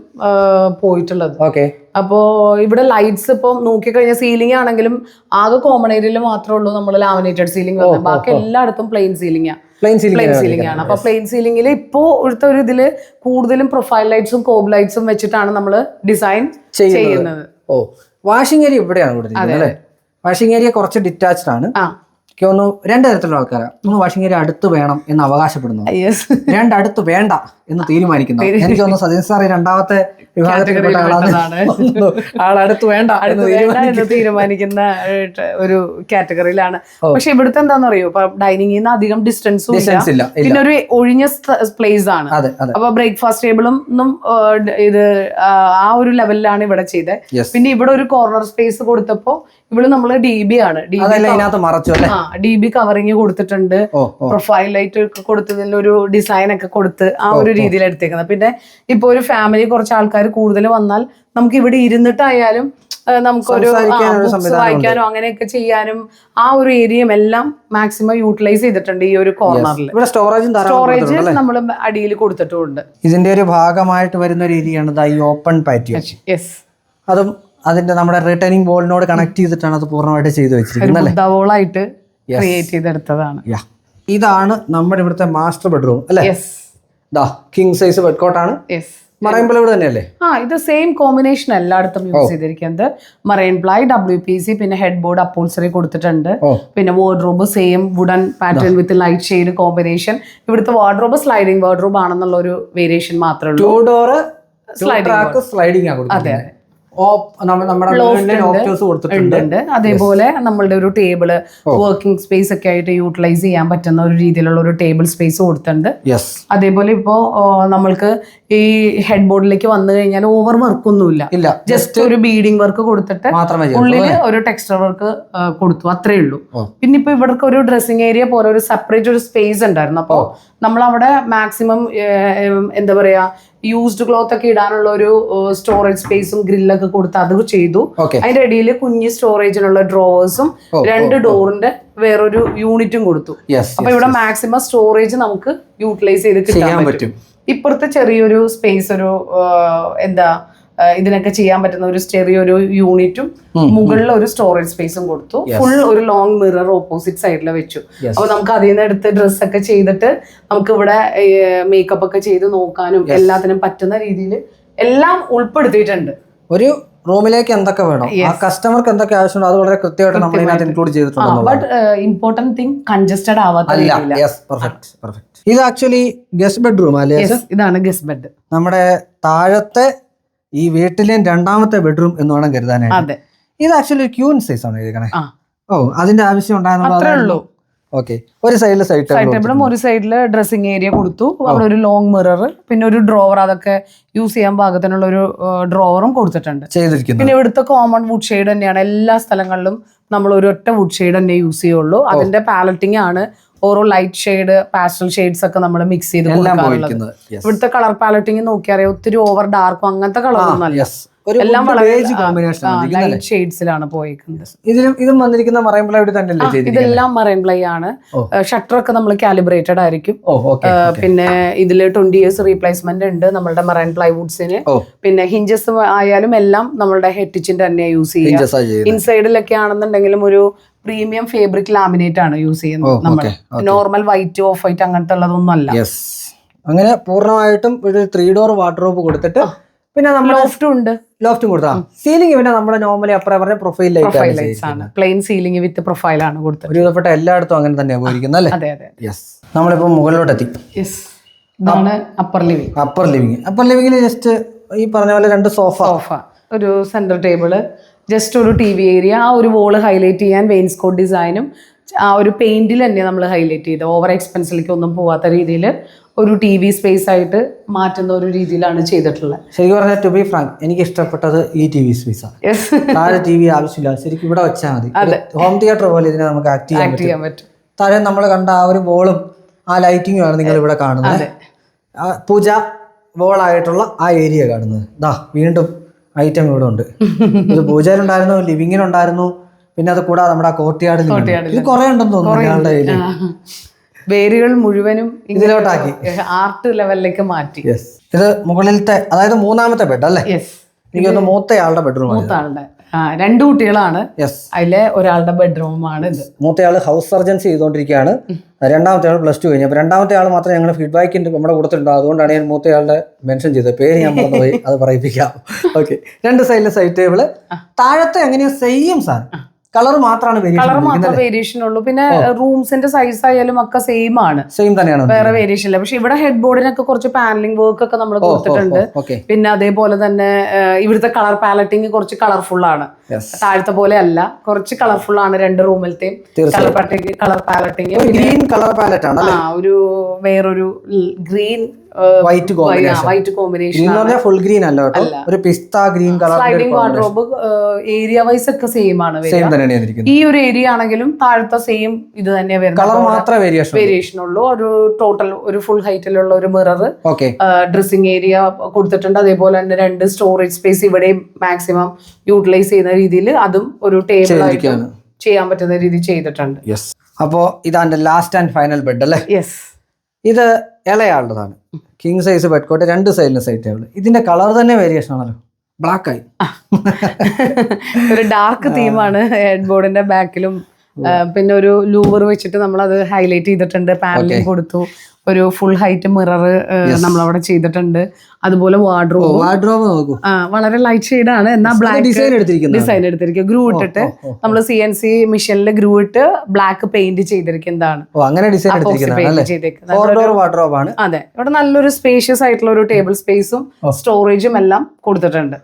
[SPEAKER 4] പോയിട്ടുള്ളത്.
[SPEAKER 2] ഓക്കെ.
[SPEAKER 4] അപ്പോ ഇവിടെ ലൈറ്റ്സ് ഇപ്പം നോക്കിക്കഴിഞ്ഞാൽ സീലിംഗ് ആണെങ്കിലും ആകെ കോമൺ ഏരിയയിൽ മാത്രമേ ഉള്ളൂ നമ്മൾ ലാമിനേറ്റഡ് സീലിംഗ് വരുന്നത്. ബാക്കി എല്ലായിടത്തും പ്ലെയിൻ സീലിംഗ് ആണ്. അപ്പൊ പ്ലെയിൻ സീലിംഗിൽ ഇപ്പോ ഇവിടുത്തെ ഒരു ഇതില് കൂടുതലും പ്രൊഫൈൽ ലൈറ്റ്സും കോബ് ലൈറ്റ്സും വെച്ചിട്ടാണ് നമ്മൾ ഡിസൈൻ ചെയ്യുന്നത്.
[SPEAKER 2] വാഷിംഗ് ഏരിയ ഇവിടെയാണ് കൊടുത്തിരിക്കുന്നത്. വാഷിംഗ് ഏരിയ കുറച്ച് ഡിറ്റാച്ച്ഡ് ആണ്. ഒന്ന് രണ്ട് തരത്തിലുള്ള ആൾക്കാരാണ്. ഒന്ന് വാഷിംഗ് ഏരിയ അടുത്ത് വേണം എന്ന് അവകാശപ്പെടുന്നു, രണ്ടടുത്ത് വേണ്ട എന്ന് തീരുമാനിക്കുന്നു. എനിക്ക് തോന്നുന്നു സജിൻ സാർ രണ്ടാമത്തെ വിഭാഗത്തിൽപ്പെട്ട ആളടുത്ത് വേണ്ട എന്ന് തീരുമാനിക്കുന്ന
[SPEAKER 4] ഒരു കാറ്റഗറിയിലാണ്. പക്ഷെ ഇവിടുത്തെ എന്താണെന്നറിയോ, ഇപ്പൊ ഡൈനിങ്ങിൽ നിന്ന് അധികം ഡിസ്റ്റൻസും ഇല്ല, പിന്നെ ഒരു ഒഴിഞ്ഞ പ്ലേസ് ആണ്. അപ്പൊ ബ്രേക്ക്ഫാസ്റ്റ് ടേബിളും ഇത് ആ ഒരു ലെവലിലാണ് ഇവിടെ ചെയ്തത്. പിന്നെ ഇവിടെ ഒരു കോർണർ സ്പേസ് കൊടുത്തപ്പോ ഇവിടെ നമ്മള് DB ആണ്, DB കവറിങ് കൊടുത്തിട്ടുണ്ട്. പ്രൊഫൈൽ ലൈറ്റ് ഒക്കെ കൊടുത്തതിൽ ഒരു ഡിസൈൻ ഒക്കെ കൊടുത്ത് ആ ഒരു രീതിയിൽ എടുത്തേക്കുന്നത്. പിന്നെ ഇപ്പൊ ഒരു ഫാമിലി കുറച്ച് ആൾക്കാർ കൂടുതൽ വന്നാൽ നമുക്ക് ഇവിടെ ഇരുന്നിട്ടായാലും നമുക്കൊരു വായിക്കാനോ അങ്ങനെയൊക്കെ ചെയ്യാനും ആ ഒരു ഏരിയയും എല്ലാം മാക്സിമം യൂട്ടിലൈസ് ചെയ്തിട്ടുണ്ട്. ഈ ഒരു കോർണറിൽ സ്റ്റോറേജ് നമ്മൾ അടിയിൽ കൊടുത്തിട്ടുണ്ട്.
[SPEAKER 2] ഇതിന്റെ ഒരു ഭാഗമായിട്ട് വരുന്ന ഒരു ഏരിയയാണ് ഈ ഓപ്പൺ പാറ്റിയോ. അതും അതിന്റെ നമ്മുടെ റിട്ടേണിംഗ് ബോളിനോട് കണക്ട് ചെയ്തിട്ടാണ് അത് പൂർണ്ണമായിട്ട് ചെയ്തു വെച്ചിരിക്കുന്നത്.
[SPEAKER 4] ക്രിയേറ്റ് ചെയ്തെടുത്തതാണ്.
[SPEAKER 2] ഇതാണ് നമ്മുടെ ഇവിടുത്തെ മാസ്റ്റർ ബെഡ്റൂം അല്ലേ? കിങ് സൈസ് ബെഡ് കോട്ടാണ്. മറൈൻ പ്ലൈവുഡ് തന്നെയല്ലേ?
[SPEAKER 4] ഇത് സെയിം കോമ്പിനേഷൻ എല്ലായിടത്തും യൂസ് ചെയ്തിരിക്കുന്നത്. മറൈൻ പ്ലൈ, WPC, പിന്നെ ഹെഡ് ബോർഡ് അപ്പോൾസറി കൊടുത്തിട്ടുണ്ട്. പിന്നെ wardrobe same wooden pattern with light shade combination. ഇവിടുത്തെ വാർഡ്രോബ് സ്ലൈഡിംഗ് വാർഡ്രോബ് ആണെന്നുള്ള ഒരു വേരിയേഷൻ മാത്രമേ ഉള്ളൂ.
[SPEAKER 2] 2 ഡോർ സ്ലൈഡിംഗ് ആണ്.
[SPEAKER 4] അതെ,
[SPEAKER 2] കൊടുത്തിട്ടുണ്ട്.
[SPEAKER 4] അതേപോലെ നമ്മളുടെ ഒരു ടേബിള് വർക്കിംഗ് സ്പേസ് ഒക്കെ ആയിട്ട് യൂട്ടിലൈസ് ചെയ്യാൻ പറ്റുന്ന ഒരു രീതിയിലുള്ള ഒരു ടേബിൾ സ്പേസ് കൊടുത്തിട്ടുണ്ട്. അതേപോലെ ഇപ്പോ നമ്മൾക്ക് ഈ ഹെഡ് ബോർഡിലേക്ക് വന്നു കഴിഞ്ഞാൽ ഓവർ വർക്ക് ഒന്നുമില്ല, ജസ്റ്റ് ഒരു ബീഡിംഗ് വർക്ക് കൊടുത്തിട്ട് ഉള്ളില് ഒരു ടെക്സ്ചർ വർക്ക് കൊടുത്തു, അത്രേ ഉള്ളൂ. പിന്നെ ഇപ്പൊ ഇവിടേക്ക് ഒരു ഡ്രസ്സിംഗ് ഏരിയ പോലെ ഒരു സെപ്പറേറ്റ് ഒരു സ്പേസ് ഉണ്ടായിരുന്നു. അപ്പോ നമ്മളവിടെ മാക്സിമം എന്താ പറയാ യൂസ്ഡ് ക്ലോത്ത് ഒക്കെ ഇടാനുള്ള ഒരു സ്റ്റോറേജ് സ്പേസും ഗ്രില്ലൊക്കെ കൊടുത്ത് അത് ചെയ്തു. അതിന്റെ ഇടയിൽ കുഞ്ഞ് സ്റ്റോറേജിനുള്ള ഡ്രോവേഴ്സും 2 ഡോറിന്റെ വേറൊരു യൂണിറ്റും കൊടുത്തു. അപ്പൊ ഇവിടെ മാക്സിമം സ്റ്റോറേജ് നമുക്ക് യൂട്ടിലൈസ് ചെയ്ത് കിട്ടാൻ പറ്റും. ഇപ്പുറത്തെ ചെറിയൊരു സ്പേസ് ഒരു എന്താ ഇതിനൊക്കെ ചെയ്യാൻ പറ്റുന്ന ഒരു ചെറിയൊരു യൂണിറ്റും മുകളിൽ ഒരു സ്റ്റോറേജ് സ്പേസും കൊടുത്തു. ഫുൾ ഒരു ലോങ് മിറർ ഓപ്പോസിറ്റ് സൈഡിൽ വെച്ചു. അപ്പൊ നമുക്ക് അതിൽ നിന്ന് എടുത്ത് ഡ്രസ്സൊക്കെ ചെയ്തിട്ട് നമുക്ക് ഇവിടെ മേക്കപ്പ് ഒക്കെ ചെയ്ത് നോക്കാനും എല്ലാത്തിനും പറ്റുന്ന രീതിയിൽ എല്ലാം ഉൾപ്പെടുത്തിയിട്ടുണ്ട്.
[SPEAKER 2] ഒരു റൂമിലേക്ക് എന്തൊക്കെ വേണം, ആ കസ്റ്റമർക്ക് എന്തൊക്കെ ആവശ്യമുണ്ടോ അത് വളരെ കൃത്യമായിട്ട് നമ്മൾ ഇതിനകത്ത് ഇൻക്ലൂഡ് ചെയ്തിട്ടുണ്ട്.
[SPEAKER 4] ബട്ട് ഇമ്പോർട്ടന്റ് തിങ് കൺജസ്റ്റഡ് ആവാത്ത.
[SPEAKER 2] ഇത് ആക്ച്വലി ഗസ്റ്റ് ബെഡ്റൂം അല്ലേ?
[SPEAKER 4] ഇതാണ് ഗസ്റ്റ് ബെഡ്.
[SPEAKER 2] നമ്മുടെ താഴത്തെ ഈ വീട്ടിലെ രണ്ടാമത്തെ ബെഡ്റൂം എന്ന് വേണം കരുതാനായിട്ട്. ഇത് ആക്ച്വലി ക്യൂൻ സൈസ് ആണ് എഴുതണേ. അതിന്റെ ആവശ്യം ഉണ്ടായിരുന്നു. ഒരു സൈഡിൽ സൈഡ്
[SPEAKER 4] ടേബിളും ഒരു സൈഡില് ഡ്രസ്സിംഗ് ഏരിയ കൊടുത്തു. അവിടെ ഒരു ലോങ് മിറർ, പിന്നെ ഒരു ഡ്രോവർ, അതൊക്കെ യൂസ് ചെയ്യാൻ പാകത്തിനുള്ള ഒരു ഡ്രോവറും കൊടുത്തിട്ടുണ്ട്. പിന്നെ ഇവിടുത്തെ കോമൺ വുഡ് ഷെയ്ഡ് തന്നെയാണ് എല്ലാ സ്ഥലങ്ങളിലും. നമ്മൾ ഒരു ഒറ്റ വുഡ് ഷെയ്ഡ് തന്നെ യൂസ് ചെയ്യുള്ളൂ. അതിന്റെ പാലറ്റിംഗ് ആണ് ഓരോ ലൈറ്റ് ഷെയ്ഡ് പാസ്റ്റൽ ഷെയ്ഡ്സ് ഒക്കെ നമ്മൾ മിക്സ് ചെയ്ത് കൊടുക്കാറുള്ളത്. ഇവിടുത്തെ കളർ പാലറ്റിംഗ് നോക്കിയറിയാം, ഒത്തിരി ഓവർ ഡാർക്കും അങ്ങനത്തെ കളറൊന്നും അല്ല, എല്ലാം വളരെ ലൈറ്റ് ഷെയ്ഡ്സിലാണ് പോയിരിക്കുന്നത്.
[SPEAKER 2] ഇതും വന്നിരിക്കുന്ന മറൈൻ പ്ലൈ തന്നെയല്ലേ?
[SPEAKER 4] ഇതെല്ലാം മറൈൻ പ്ലൈ ആണ്. ഷട്ടർ ഒക്കെ നമ്മൾ കാലിബ്രേറ്റഡ് ആയിരിക്കും. പിന്നെ ഇതില് 20 years റീപ്ലേസ്മെന്റ് ഉണ്ട് നമ്മളുടെ മറൈൻ പ്ലൈവുഡ്സിന്. പിന്നെ ഹിഞ്ചസ് ആയാലും എല്ലാം നമ്മളുടെ ഹെറ്റിച്ചിന്റെ തന്നെ യൂസ് ചെയ്യുക. ഇൻസൈഡിലൊക്കെ ആണെന്നുണ്ടെങ്കിലും ഒരു പ്രീമിയം ഫേബ്രിക് ലാമിനേറ്റ് ആണ് യൂസ് ചെയ്യുന്നത്. നമ്മൾ നോർമൽ വൈറ്റ് ഓഫ് വൈറ്റ് അങ്ങനത്തെ ഉള്ളതൊന്നും അല്ല.
[SPEAKER 2] അങ്ങനെ പൂർണ്ണമായിട്ടും ഒരു 3 ഡോർ വാർഡ്രോബ് കൊടുത്തിട്ട് പിന്നെ നമ്മൾ ലോഫ്റ്റും കൊടുത്താ. സീലിംഗ് പിന്നെ നമ്മുടെ നോർമലി അപ്പറേ പറഞ്ഞ പ്രൊഫൈൽ ലൈറ്റ്
[SPEAKER 4] ആണ്, പ്ലെയിൻ സീലിംഗ് വിത്ത് പ്രൊഫൈൽ ആണ് കൊടുത്തത്.
[SPEAKER 2] ഒരുവിധപ്പെട്ട എല്ലായിടത്തും അങ്ങനെ തന്നെയാണ് പോയിരിക്കുന്നത് അല്ലേ? നമ്മളിപ്പോ മുകളിലോട്ട് എത്തി.
[SPEAKER 4] ഇതാണ് അപ്പർ ലിവിംഗ്.
[SPEAKER 2] അപ്പർ ലിവിംഗിൽ ജസ്റ്റ് ഈ പറഞ്ഞ പോലെ 2 സോഫ,
[SPEAKER 4] ഒരു സെന്റർ ടേബിള്, ജസ്റ്റ് ഒരു TV ഏരിയ. ആ ഒരു വോള് ഹൈലൈറ്റ് ചെയ്യാൻ വെയിൻസ്കോട്ട് ഡിസൈനും ആ ഒരു പെയിന്റിൽ തന്നെ നമ്മൾ ഹൈലൈറ്റ് ചെയ്ത് ഓവർ എക്സ്പെൻസിലേക്ക് ഒന്നും പോവാത്ത രീതിയിൽ ഒരു TV സ്പേസ് ആയിട്ട് മാറ്റുന്ന ഒരു രീതിയിലാണ് ചെയ്തിട്ടുള്ളത്.
[SPEAKER 2] ശരിക്കും പറഞ്ഞാൽ ടു ബി ഫ്രാങ്ക് എനിക്ക് ഇഷ്ടപ്പെട്ടത് ഈ TV സ്പേസാണ്. താഴെ TV ആവശ്യമില്ല, ശരിക്കും ഇവിടെ വെച്ചാൽ മതി. ഹോം തിയേറ്റർ പോലെ ഇതിനെ നമുക്ക് ആക്ട് ചെയ്യാൻ പറ്റും. താഴെ നമ്മൾ കണ്ട ആ ഒരു ബോളും ആ ലൈറ്റിംഗും ആണ് നിങ്ങൾ ഇവിടെ കാണുന്നത്. പൂജ ബോളായിട്ടുള്ള ആ ഏരിയ കാണുന്നത്. വീണ്ടും ഐറ്റം ഇവിടെ ഉണ്ട്. ഒരു പൂജയിലുണ്ടായിരുന്നു, ലിവിങ്ങിനുണ്ടായിരുന്നു, പിന്നെ അത് കൂടാതെ നമ്മുടെ കോർട്ട്യാർഡിൽ ഇത് കുറെ ഉണ്ടെന്ന് തോന്നുന്നു ഞങ്ങളുടെ കയ്യിൽ.
[SPEAKER 4] വേരുകൾ മുഴുവനും
[SPEAKER 2] ഇതിലോട്ടാക്കി
[SPEAKER 4] ആർട്ട് ലെവലിലേക്ക് മാറ്റി.
[SPEAKER 2] ഇത് മുകളിലത്തെ, അതായത് മൂന്നാമത്തെ ബെഡ് അല്ലേ? എനിക്ക് തോന്നുന്നു മൂത്തയാളുടെ ബെഡ്റൂം.
[SPEAKER 4] മൂത്താളുടെ 2 കുട്ടികളാണ്, അതിലെ ഒരാളുടെ ബെഡ്റൂമാണ് ഇത്.
[SPEAKER 2] മൂത്തയാള് ഹൗസ് സർജൻസി ചെയ്തുകൊണ്ടിരിക്കുകയാണ്, രണ്ടാമത്തെ ആൾ +2 കഴിഞ്ഞു. അപ്പോൾ രണ്ടാമത്തെ ആൾ മാത്രമേ ഞങ്ങൾ ഫീഡ്ബാക്കിൻ്റെ നമ്മുടെ കൊടുത്തിട്ടുണ്ടോ, അതുകൊണ്ടാണ് ഞാൻ മൂത്തയാളുടെ മെൻഷൻ ചെയ്തത്. പേര് ഞാൻ മറന്നുപോയി, അത് പറയിപ്പിക്കാം. ഓക്കെ, 2 സൈഡിലെ സൈഡ് ടേബിള്. താഴത്തെ എങ്ങനെയാ സെയിം സാധനം, കളർ മാത്രമാണ്
[SPEAKER 4] വേരിയേഷൻ ഉള്ളൂ. പിന്നെ റൂംസിന്റെ സൈസ് ആയാലും ഒക്കെ സെയിം ആണ്,
[SPEAKER 2] സെയിം തന്നെയാണ്,
[SPEAKER 4] വേറെ വേരിയേഷൻ ഇല്ല. പക്ഷെ ഇവിടെ ഹെഡ് ബോർഡിനൊക്കെ കുറച്ച് പാനലിംഗ് വർക്ക് ഒക്കെ നമ്മൾ കൊടുത്തിട്ടുണ്ട്. പിന്നെ അതേപോലെ തന്നെ ഇവിടുത്തെ കളർ പാലറ്റിംഗ് കുറച്ച് കളർഫുൾ ആണ്, താഴത്തെ പോലെ അല്ല, കുറച്ച് കളർഫുൾ ആണ് 2 റൂമിലത്തെയും colour paletting.
[SPEAKER 2] Green colour palette ആണ്,
[SPEAKER 4] ഒരു വേറൊരു green
[SPEAKER 2] white combination, full green അല്ല കേട്ടോ, ഒരു pista green colour.
[SPEAKER 4] Sliding wardrobe area wise ഒക്കെ സെയിം ആണ്. ഈ ഒരു ഏരിയ ആണെങ്കിലും താഴത്തെ സെയിം ഇത് തന്നെ വേരിയേഷൻ ഉള്ളൂ. ഒരു ടോട്ടൽ ഒരു ഫുൾ ഹൈറ്റിലുള്ള ഒരു മിറർ, ഡ്രസ്സിംഗ് ഏരിയ കൊടുത്തിട്ടുണ്ട്. അതേപോലെ തന്നെ 2 സ്റ്റോറേജ് സ്പേസ് ഇവിടെയും മാക്സിമം യൂട്ടിലൈസ് ചെയ്യുന്ന രീതിയിൽ അതും ഒരു ടേബിൾ ആയിട്ട് ചെയ്യാൻ പറ്റുന്ന രീതി ചെയ്തിട്ടുണ്ട്.
[SPEAKER 2] അപ്പോ ഇതാണ് ലാസ്റ്റ് ആൻഡ് ഫൈനൽ ബെഡ് അല്ലേ? ഇത് ഇളയാളുടേതാണ്, കിങ് സൈസ് ബെഡ് കോട്ട്, 2 സൈഡിലും സൈഡ് ടേബിൾ. ഇതിന്റെ കളർ തന്നെ വേരിയേഷൻ ആണല്ലോ, ബ്ലാക്ക് ആയി.
[SPEAKER 4] ഒരു ഡാർക്ക് തീമാണ് ഹെഡ് ബോർഡിന്റെ ബാക്കിലും. പിന്നെ ഒരു ലൂവർ വെച്ചിട്ട് നമ്മൾ അത് ഹൈലൈറ്റ് ചെയ്തിട്ടുണ്ട്, പാനലിംഗ് കൊടുത്തു. ഒരു ഫുൾ ഹൈറ്റ് മിറർ നമ്മളവിടെ ചെയ്തിട്ടുണ്ട്. അതുപോലെ വാർഡ്രോബ് വളരെ ലൈറ്റ് ഷെയ്ഡ് ആണ്, എന്നാൽ ബ്ലാക്ക് ഡിസൈൻ എടുത്തിരിക്കുക. ഗ്രൂ ഇട്ടിട്ട് നമ്മൾ CNC മെഷീനിൽ ഗ്രൂ ഇട്ട് ബ്ലാക്ക് പെയിന്റ് ചെയ്തിരിക്കുന്നതാണ്. അതെ, ഇവിടെ നല്ലൊരു സ്പേഷ്യസ് ആയിട്ടുള്ള ഒരു ടേബിൾ സ്പേസും സ്റ്റോറേജും എല്ലാം കൊടുത്തിട്ടുണ്ട്.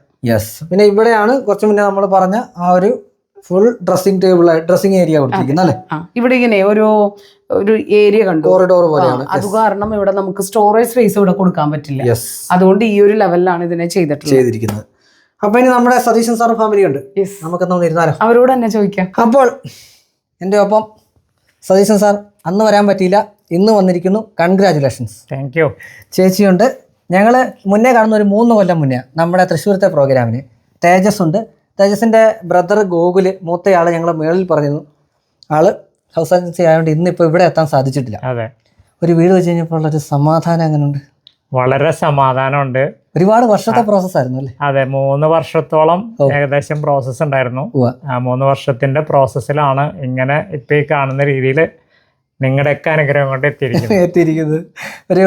[SPEAKER 2] പിന്നെ ഇവിടെയാണ് കുറച്ച് മുന്നേ നമ്മൾ പറഞ്ഞ ആ ഒരു ഫുൾ ഡ്രസ്സിംഗ് ഏരിയ കൊടുത്തിരിക്കുന്നത് അല്ലേ?
[SPEAKER 4] ഇവിടെ ഇങ്ങനെ ഒരു ഏരിയ കണ്ടു,
[SPEAKER 2] കോറിഡോർ പോലെയാണ്.
[SPEAKER 4] അത് കാരണം ഇവിടെ നമുക്ക് സ്റ്റോറേജ് സ്പേസ് ഇവിടെ കൊടുക്കാൻ പറ്റില്ല. അതുകൊണ്ട് ഈ ഒരു ലെവലിലാണ് ഇതിനെ ചെയ്തിരിക്കുന്നത്.
[SPEAKER 2] അപ്പൊ ഇനി നമ്മുടെ സതീശൻ സാർ ഫാമിലി ഉണ്ട്, നമുക്കൊന്നും ഇരുന്നാലോ?
[SPEAKER 4] അവരോട് തന്നെ ചോദിക്കാം.
[SPEAKER 2] അപ്പോൾ എൻ്റെ ഒപ്പം സതീശൻ സാർ അന്ന് വരാൻ പറ്റിയില്ല, ഇന്ന് വന്നിരിക്കുന്നു. കൺഗ്രാറ്റുലേഷൻസ്.
[SPEAKER 1] Thank you.
[SPEAKER 2] ചേച്ചിയുണ്ട്. ഞങ്ങൾ മുന്നേ കാണുന്ന ഒരു 3 കൊല്ലം മുന്നേ നമ്മുടെ തൃശ്ശൂരത്തെ പ്രോഗ്രാമിന് തേജസ് ഉണ്ട്. തേജസിൻ്റെ ബ്രദർ ഗോകുല്, മൂത്തയാൾ ഞങ്ങൾ മേളിൽ പറഞ്ഞിരുന്നു. ആള് ഹൗസ് ഏജൻസി ആയതുകൊണ്ട് ഇന്നിപ്പോൾ ഇവിടെ എത്താൻ സാധിച്ചിട്ടില്ല.
[SPEAKER 1] അതെ,
[SPEAKER 2] ഒരു വീട് വെച്ച് കഴിഞ്ഞപ്പോൾ ഉള്ളൊരു സമാധാനം എങ്ങനെയുണ്ട്?
[SPEAKER 1] വളരെ സമാധാനമുണ്ട്.
[SPEAKER 2] ഒരുപാട് വർഷത്തെ പ്രോസസ് ആയിരുന്നു അല്ലേ?
[SPEAKER 1] അതെ, 3 വർഷത്തോളം ഏകദേശം പ്രോസസ്സ് ഉണ്ടായിരുന്നു. 3 വർഷത്തിന്റെ പ്രോസസ്സിലാണ് ഇങ്ങനെ ഇപ്പൊ ഈ കാണുന്ന രീതിയിൽ നിങ്ങളുടെയൊക്കെ അനുഗ്രഹം കൊണ്ട് എത്തിയിരിക്കുന്നത്.
[SPEAKER 2] ഒരു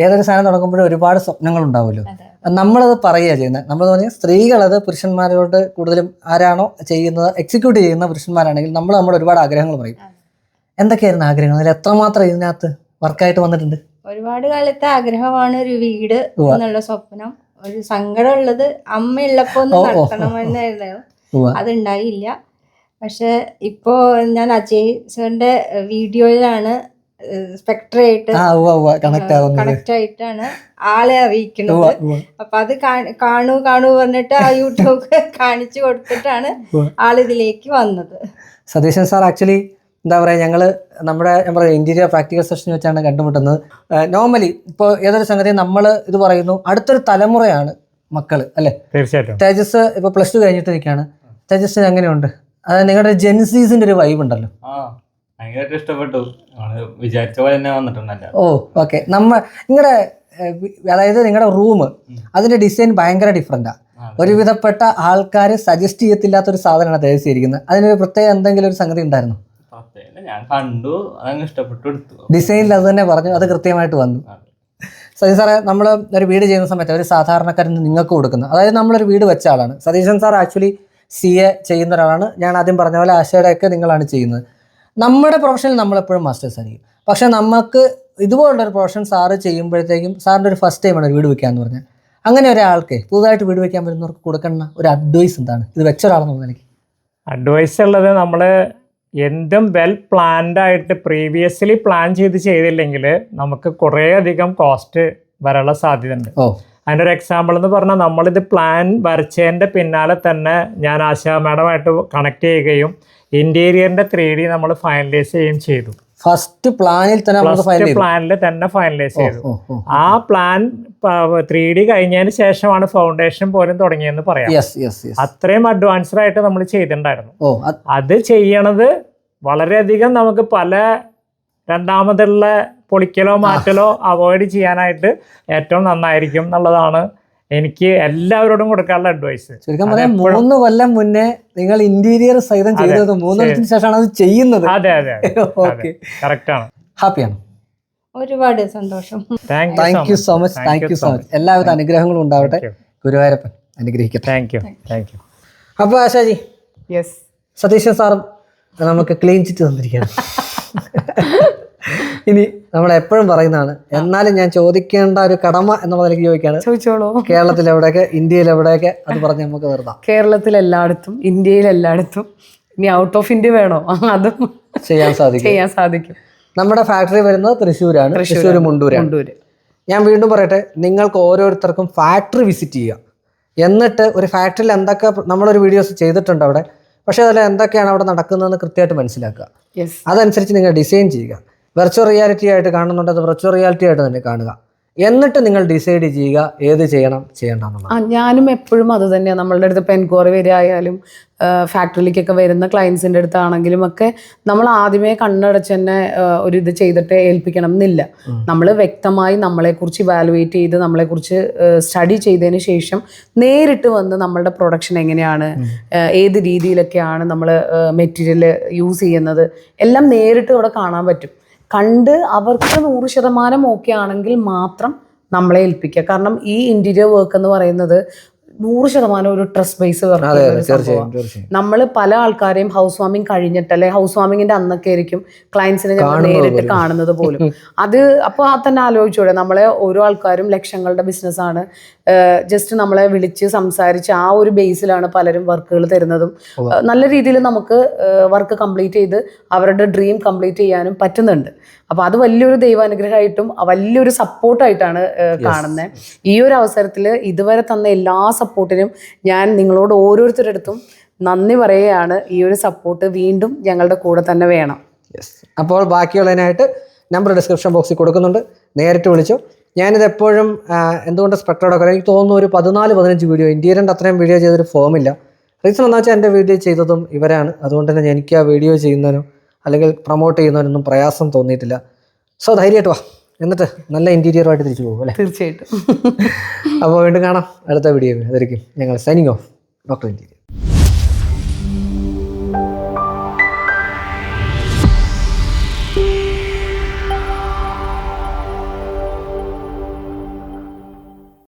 [SPEAKER 2] ഏതൊരു സാധനം തുടങ്ങുമ്പോഴും ഒരുപാട് സ്വപ്നങ്ങൾ ഉണ്ടാവുമല്ലോ. നമ്മളത് പറയുക ചെയ്യുന്നത്. നമ്മൾ പറഞ്ഞാൽ സ്ത്രീകളത് പുരുഷന്മാരോട് കൂടുതലും ആരാണോ ചെയ്യുന്നത്, എക്സിക്യൂട്ട് ചെയ്യുന്ന പുരുഷന്മാരാണെങ്കിൽ നമ്മൾ നമ്മുടെ ഒരുപാട് ആഗ്രഹങ്ങൾ പറയും. എന്തൊക്കെയായിരുന്നു ആഗ്രഹങ്ങൾ? അതിൽ എത്രമാത്രം ഇതിനകത്ത് വർക്കായിട്ട് വന്നിട്ടുണ്ട്?
[SPEAKER 3] ഒരുപാട് കാലത്തെ ആഗ്രഹമാണ് ഒരു വീട് എന്നുള്ള സ്വപ്നം. ഒരു സങ്കടം ഉള്ളത് അമ്മയുള്ളപ്പോ ഒന്ന് നടത്തണമെന്നായിരുന്നു, അതുണ്ടായില്ല. പക്ഷെ ഇപ്പോ ഞാൻ അജയ് സാറിന്റെ വീഡിയോയിലാണ് സ്പെക്ട്രായിട്ട് കണക്ട് ആയിട്ടാണ് ആളെ അറിയിക്കുന്നത്. അപ്പൊ അത് കാണൂ പറഞ്ഞിട്ട് ആ യൂട്യൂബ് കാണിച്ചു കൊടുത്തിട്ടാണ് ആളിതിലേക്ക് വന്നത്.
[SPEAKER 2] സതീശൻ സാർ ആക്ച്വലി എന്താ പറയുക, ഞങ്ങൾ നമ്മുടെ ഇന്റീരിയർ പ്രാക്ടിക്കൽ സെഷൻ വെച്ചാണ് കണ്ടുമുട്ടുന്നത്. നോർമലി ഇപ്പോൾ ഏതൊരു സംഗതി നമ്മൾ ഇത് പറയുന്നു, അടുത്തൊരു തലമുറയാണ് മക്കള് അല്ലേ?
[SPEAKER 1] തീർച്ചയായിട്ടും.
[SPEAKER 2] തേജസ് ഇപ്പോൾ +2 കഴിഞ്ഞിട്ട് നിൽക്കുകയാണ്. തേജസ്സിന് എങ്ങനെയുണ്ട്? അതായത് നിങ്ങളുടെ ജെൻസീസിന്റെ ഒരു വൈബ് ഉണ്ടല്ലോ,
[SPEAKER 5] ഭയങ്കരമായിട്ട് ഇഷ്ടപ്പെട്ടു. വിചാരിച്ച പോലെ തന്നെ വന്നിട്ടുണ്ടല്ലോ.
[SPEAKER 2] ഓക്കെ. നിങ്ങളുടെ അതായത് നിങ്ങളുടെ റൂം അതിന്റെ ഡിസൈൻ ഭയങ്കര ഡിഫറെന്റാ. ഒരുവിധപ്പെട്ട ആൾക്കാർ സജസ്റ്റ് ചെയ്യത്തില്ലാത്തൊരു സാധനമാണ് തേജസ്സിരിക്കുന്നത്. അതിനൊരു പ്രത്യേക എന്തെങ്കിലും ഒരു സംഗതി ഉണ്ടായിരുന്നു?
[SPEAKER 5] ഞാൻ കണ്ടു, അതങ്ങ് ഇഷ്ടപ്പെട്ടു, എടുത്തു.
[SPEAKER 2] ഡിസൈനിൽ അത് തന്നെ പറഞ്ഞു, അത് കൃത്യമായിട്ട് വന്നു. സതീശൻ സാറേ, നമ്മൾ ഒരു വീട് ചെയ്യുന്ന സമയത്ത് ഒരു സാധാരണക്കാരൻ നിങ്ങൾക്ക് കൊടുക്കുന്നത്, അതായത് നമ്മളൊരു വീട് വെച്ച ആളാണ്. സതീശൻ സാർ ആക്ച്വലി CA ചെയ്യുന്ന ഒരാളാണ്. ഞാൻ ആദ്യം പറഞ്ഞ പോലെ ആശയുടെയൊക്കെ നിങ്ങളാണ് ചെയ്യുന്നത്. നമ്മുടെ പ്രൊഫഷനിൽ നമ്മളെപ്പോഴും മാസ്റ്റേഴ്സ് ആയിരിക്കും. പക്ഷെ നമുക്ക് ഇതുപോലുള്ളൊരു പ്രൊഫഷൻ സാറ് ചെയ്യുമ്പോഴത്തേക്കും സാറിൻ്റെ ഒരു ഫസ്റ്റ് ടൈമാണ് ഒരു വീട് വെക്കാന്ന് പറഞ്ഞാൽ. അങ്ങനെ ഒരാൾക്ക് പുതുതായിട്ട് വീട് വെക്കാൻ വരുന്നവർക്ക് കൊടുക്കുന്ന ഒരു അഡ്വൈസ് എന്താണ്? ഇത് വെച്ച ഒരാളെന്ന് എനിക്ക്
[SPEAKER 1] അഡ്വൈസ് ഉള്ളത്, നമ്മൾ എന്തും വെൽ പ്ലാൻഡ് ആയിട്ട് പ്രീവിയസ്ലി പ്ലാൻ ചെയ്തില്ലെങ്കിൽ നമുക്ക് കുറേ അധികം കോസ്റ്റ് വരാനുള്ള സാധ്യത ഉണ്ട്. അതിൻ്റെ ഒരു എക്സാമ്പിൾ എന്ന് പറഞ്ഞാൽ, നമ്മളിത് പ്ലാൻ വരച്ചതിൻ്റെ പിന്നാലെ തന്നെ ഞാൻ ആശാ മാഡമായിട്ട് കണക്ട് ചെയ്യുകയും ഇൻറ്റീരിയറിൻ്റെ 3D നമ്മൾ ഫൈനലൈസ് ചെയ്യുകയും ചെയ്തു.
[SPEAKER 2] ഫസ്റ്റ് പ്ലാനിൽ തന്നെ
[SPEAKER 1] പ്ലാനിൽ തന്നെ ഫൈനലൈസ് ചെയ്തു. ആ പ്ലാൻ 3D കഴിഞ്ഞതിന് ശേഷമാണ് ഫൗണ്ടേഷൻ പോലും തുടങ്ങിയെന്ന് പറയാം. അത്രയും അഡ്വാൻസ്ഡ് ആയിട്ട് നമ്മൾ ചെയ്തിട്ടുണ്ടായിരുന്നു. അത് ചെയ്യണത് വളരെയധികം നമുക്ക് പല രണ്ടാമതുള്ള പൊളിക്കലോ മാറ്റലോ അവോയ്ഡ് ചെയ്യാനായിട്ട് ഏറ്റവും നന്നായിരിക്കും എന്നുള്ളതാണ് എനിക്ക് എല്ലാവരോടും കൊടുക്കാനുള്ള അഡ്വൈസ്.
[SPEAKER 2] ശരിക്കും പറയാം 3 കൊല്ലം മുന്നേ നിങ്ങൾ ഇന്റീരിയർ സഹിതം ചെയ്തത് 3 കൊല്ലത്തിന് ശേഷമാണ് അത് ചെയ്യുന്നത്.
[SPEAKER 1] അതെ കറക്റ്റ് ആണ്.
[SPEAKER 2] ഹാപ്പിയാണ്.
[SPEAKER 3] ഒരുപാട് സന്തോഷം.
[SPEAKER 2] Thank you so much. എല്ലാവിധ അനുഗ്രഹങ്ങളും ഉണ്ടാവട്ടെ. ഗുരുവായൂരപ്പൻ അനുഗ്രഹിക്കട്ടെ.
[SPEAKER 1] Thank you.
[SPEAKER 2] അപ്പോൾ ആശാജി, സതീശൻ സാറും നമുക്ക് ക്ലീൻ ചിറ്റ് തന്നിരിക്കുകയാണ്. ഇനി നമ്മൾ എപ്പോഴും പറയുന്നതാണ്, എന്നാലും ഞാൻ ചോദിക്കേണ്ട ഒരു കടമ എന്നുള്ളതിലേക്ക് ചോദിക്കാണ്.
[SPEAKER 4] ചോദിച്ചോളൂ.
[SPEAKER 2] കേരളത്തിൽ എവിടെയൊക്കെ, ഇന്ത്യയിൽ എവിടെയൊക്കെ, അത് പറഞ്ഞ് നമുക്ക് വെറുതെ.
[SPEAKER 4] കേരളത്തിൽ എല്ലായിടത്തും, ഇന്ത്യയിൽ എല്ലായിടത്തും. ഇനി ഔട്ട് ഓഫ് ഇന്ത്യ വേണോ അതും ചെയ്യാൻ സാധിക്കും.
[SPEAKER 2] നമ്മുടെ ഫാക്ടറി വരുന്നത് തൃശ്ശൂരാണ്. തൃശ്ശൂർ മുണ്ടൂര്. ഞാൻ വീണ്ടും പറയട്ടെ, നിങ്ങൾക്ക് ഓരോരുത്തർക്കും ഫാക്ടറി വിസിറ്റ് ചെയ്യുക. എന്നിട്ട് ഒരു ഫാക്ടറിയിൽ എന്തൊക്കെ നമ്മളൊരു വീഡിയോസ് ചെയ്തിട്ടുണ്ട് അവിടെ, പക്ഷേ അതിൽ എന്തൊക്കെയാണ് അവിടെ നടക്കുന്നതെന്ന് കൃത്യമായിട്ട് മനസ്സിലാക്കുക. അതനുസരിച്ച് നിങ്ങൾ ഡിസൈൻ ചെയ്യുക. വെർച്വൽ റിയാലിറ്റി ആയിട്ട് കാണുന്നുണ്ട്, അത് വെർച്വൽ റിയാലിറ്റി ആയിട്ട് തന്നെ കാണുക. എന്നിട്ട് നിങ്ങൾ ഡിസൈഡ് ചെയ്യുക ഏത് ചെയ്യണം ചെയ്യണ്ടെന്നുള്ളത്.
[SPEAKER 4] ഞാനും എപ്പോഴും അത് തന്നെയാണ്. നമ്മളുടെ അടുത്ത് ഇപ്പോൾ എൻക്വയറി വരികയായാലും ഫാക്ടറിയിലേക്കൊക്കെ വരുന്ന ക്ലയൻസിൻ്റെ അടുത്താണെങ്കിലും ഒക്കെ നമ്മൾ ആദ്യമേ കണ്ണടച്ച് തന്നെ ഒരു ഇത് ചെയ്തിട്ട് ഏൽപ്പിക്കണം എന്നില്ല. നമ്മൾ വ്യക്തമായി നമ്മളെക്കുറിച്ച് ഇവാലുവേറ്റ് ചെയ്ത് നമ്മളെക്കുറിച്ച് സ്റ്റഡി ചെയ്തതിന് ശേഷം നേരിട്ട് വന്ന് നമ്മളുടെ പ്രൊഡക്ഷൻ എങ്ങനെയാണ്, ഏത് രീതിയിലൊക്കെയാണ് നമ്മൾ മെറ്റീരിയൽ യൂസ് ചെയ്യുന്നത്, എല്ലാം നേരിട്ട് ഇവിടെ കാണാൻ പറ്റും. കണ്ട് അവർക്ക് 100% ഓക്കെ ആണെങ്കിൽ മാത്രം നമ്മളെ ഏൽപ്പിക്കുക. കാരണം ഈ ഇന്റീരിയർ വർക്ക് എന്ന് പറയുന്നത് 100% ഒരു ട്രസ്റ്റ് ബേസ് നമ്മൾ പല ആൾക്കാരെയും ഹൗസ് വാമിംഗ് കഴിഞ്ഞിട്ട് അല്ലെ ഹൗസ് വാമിങ്ങിന്റെ അന്നൊക്കെ ആയിരിക്കും ക്ലയൻസിനെ ഞങ്ങൾ നേരിട്ട് കാണുന്നത് പോലും. അത് അപ്പോൾ തന്നെ ആലോചിച്ചൂടെ, നമ്മളെ ഓരോ ആൾക്കാരും ലക്ഷങ്ങളുടെ ബിസിനസ്സാണ്. ജസ്റ്റ് നമ്മളെ വിളിച്ച് സംസാരിച്ച് ആ ഒരു ബേസിലാണ് പലരും വർക്കുകൾ തരുന്നതും. നല്ല രീതിയിൽ നമുക്ക് വർക്ക് കംപ്ലീറ്റ് ചെയ്ത് അവരുടെ ഡ്രീം കംപ്ലീറ്റ് ചെയ്യാനും പറ്റുന്നുണ്ട്. അപ്പോൾ അത് വലിയൊരു ദൈവാനുഗ്രഹമായിട്ടും വലിയൊരു സപ്പോർട്ടായിട്ടാണ് കാണുന്നത്. ഈ ഒരു അവസരത്തിൽ ഇതുവരെ തന്ന എല്ലാ സപ്പോർട്ടിനും ഞാൻ നിങ്ങളോട് ഓരോരുത്തരുടെ അടുത്തും നന്ദി പറയുകയാണ്. ഈ ഒരു സപ്പോർട്ട് വീണ്ടും ഞങ്ങളുടെ കൂടെ തന്നെ വേണം.
[SPEAKER 2] അപ്പോൾ ബാക്കിയുള്ളതിനായിട്ട് നമ്പർ ഡിസ്ക്രിപ്ഷൻ ബോക്സിൽ കൊടുക്കുന്നുണ്ട്, നേരിട്ട് വിളിച്ചു. ഞാനിത് എപ്പോഴും എന്തുകൊണ്ട് സ്പെക്ട്രോടൊക്കെ എനിക്ക് തോന്നുന്നു ഒരു 14-15 വീഡിയോ, ഇന്ത്യയിലെ അത്രയും വീഡിയോ ചെയ്തൊരു ഫോമില്ല. റീസൺ എന്താ വെച്ചാൽ എൻ്റെ വീഡിയോ ചെയ്തതും ഇവരാണ്. അതുകൊണ്ട് തന്നെ എനിക്ക് ആ വീഡിയോ ചെയ്യുന്നതിനോ അല്ലെങ്കിൽ പ്രൊമോട്ട് ചെയ്യുന്നതിനൊന്നും പ്രയാസം തോന്നിയിട്ടില്ല. സോ ധൈര്യമായിട്ട് വാ, എന്നിട്ട് നല്ല ഇൻറ്റീരിയറുമായിട്ട് തിരിച്ചു പോകും അല്ലേ?
[SPEAKER 4] തീർച്ചയായിട്ടും.
[SPEAKER 2] അപ്പോൾ വീണ്ടും കാണാം അടുത്ത വീഡിയോ. അതായിരിക്കും ഞങ്ങൾ സൈനിങ് ഓഫ്, ഡോക്ടർ ഇന്റീരിയർ.